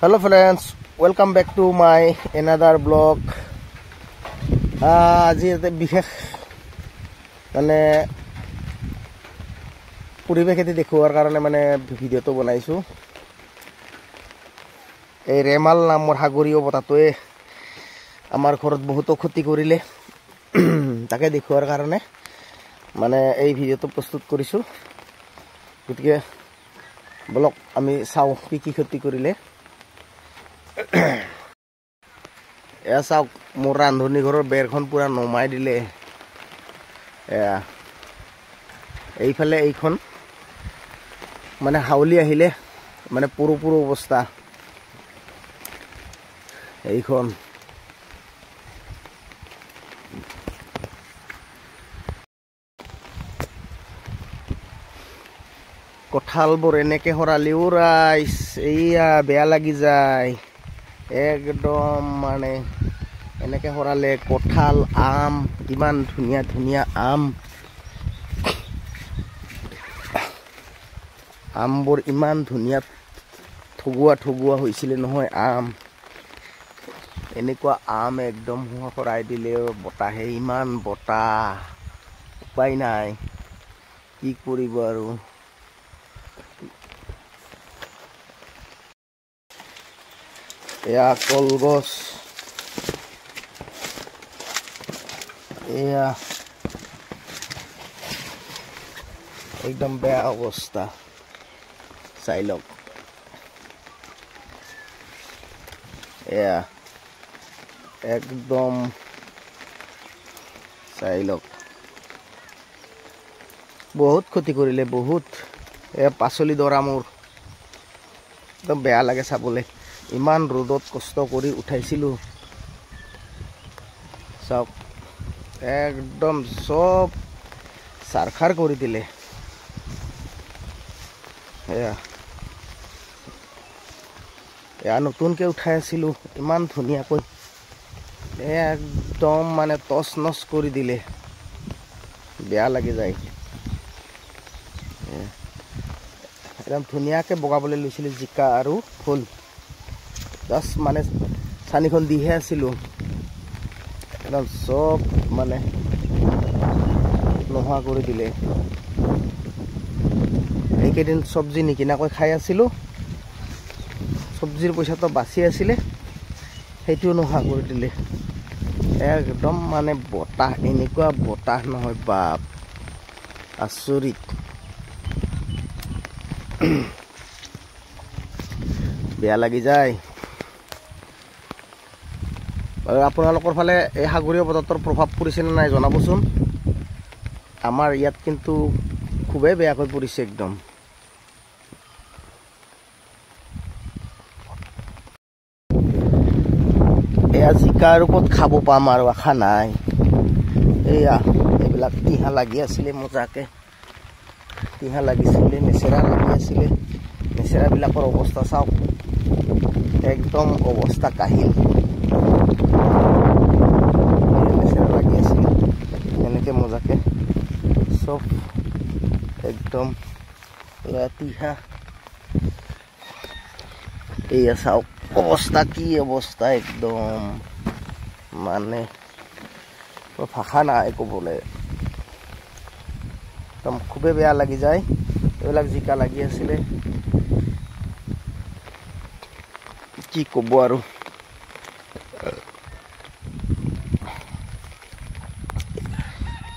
Hello friends, welcome back to my another blog. আজি এটা বিশেষ মানে পৰিবেশ এটি দেখুৱাৰ কাৰণে মানে ভিডিওটো বনাইছো। এই ৰেমাল নামৰ সাগৰীয় বতাহটোৱে আমাৰ ঘৰত বহুত ক্ষতি কৰিলে। তাকে দেখুৱাৰ কাৰণে মানে এই ভিডিওটো প্ৰস্তুত কৰিছো। গতিকে বলক আমি চাও কি ক্ষতি কৰিলে। এয়া চাওক মোৰ ৰান্ধনী ঘৰৰ বেৰখন পুৰা নমাই দিলে। এইফালে এইখন মানে হাউলি আহিলে মানে পুৰো অৱস্থা। এইখন কঁঠালবোৰ এনেকে হৰালিও ৰাইজ এইয়া বেয়া লাগি যায়। একদম মানে এনেকে হৰালে কঁঠাল আম ইমান ধুনীয়া ধুনীয়া আমবোৰ ইমান ধুনীয়া ঠগুৱা হৈছিলে নহয়। আম এনেকুৱা আম একদম হৰাই দিলে বতাহে ইমান বতাহ, উপায় নাই কি কৰিব আৰু। এয়া কলগছ, এয়া একদম বেয়া অৱস্থা। চাই লওক এয়া একদম চাই লওক বহুত ক্ষতি কৰিলে বহুত। এয়া পাচলি দৰা মোৰ একদম বেয়া লাগে চাবলৈ। ইমান ৰ'দত কষ্ট কৰি উঠাইছিলো, চাওক একদম চব চাৰখাৰ কৰি দিলে। এয়া নতুনকে উঠাই আছিলো ইমান ধুনীয়াকৈ, একদম মানে টচ নচ কৰি দিলে, বেয়া লাগি যায়। একদম ধুনীয়াকে বগাবলৈ লৈছিলো জিকা আৰু ফুল, জাষ্ট মানে চানিখন দিহে আছিলো, একদম চব মানে নোহোৱা কৰি দিলে। এইকেইদিন চব্জি নিকিনাকৈ খাই আছিলো, চব্জিৰ পইচাটো বাচি আছিলে, সেইটোও নোহোৱা কৰি দিলে। একদম মানে বতাহ, এনেকুৱা বতাহ নহয় বাপ, আচৰিত। বেয়া লাগি যায়। আৰু আপোনালোকৰ ফালে এই সাগৰীয় বতাহৰ প্ৰভাৱ পৰিছে নে নাই জনাবচোন। আমাৰ ইয়াত কিন্তু খুবেই বেয়াকৈ পৰিছে একদম। এয়া জিকা আৰু ক'ত খাব পাম আৰু আশা নাই। এয়া এইবিলাক টিহা লাগি আছিলে, মজাকে টিহা লাগিছিলে, নেচেৰা লাগি আছিলে। নেচেৰাবিলাকৰ অৱস্থা চাওক, একদম অৱস্থা কাহিল। নেচেৰা লাগি আছিলে এনেকে মজাকে চব একদম। এয়া টিহা, এয়া চাওক অৱস্থা, কি অৱস্থা একদম মানে ভাষা নাই ক'বলৈ। একদম খুবেই বেয়া লাগি যায়। এইবিলাক জিকা লাগি আছিলে, কি ক'ব আৰু।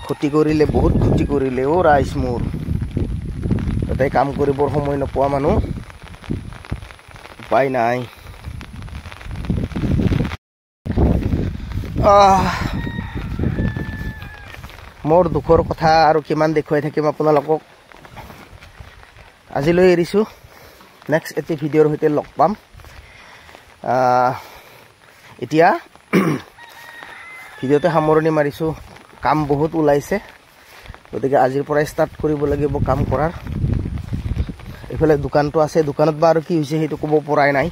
ক্ষতি কৰিলে, বহুত ক্ষতি কৰিলে অ' ৰাইজ মোৰ। তাতে কাম কৰিবৰ সময় নোপোৱা মানুহ, উপায় নাই। মোৰ দুখৰ কথা আৰু কিমান দেখুৱাই থাকিম আপোনালোকক। আজিলৈ এৰিছোঁ, নেক্সট এটি ভিডিঅ'ৰ সৈতে লগ পাম। এতিয়া ভিডিঅ'তে সামৰণি মাৰিছোঁ। কাম বহুত ওলাইছে, গতিকে আজিৰ পৰাই ষ্টাৰ্ট কৰিব লাগিব কাম কৰাৰ। এইফালে দোকানটো আছে, দোকানত বা আৰু কি হৈছে সেইটো ক'ব পৰাই নাই।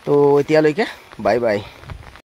তো এতিয়ালৈকে বাই বাই।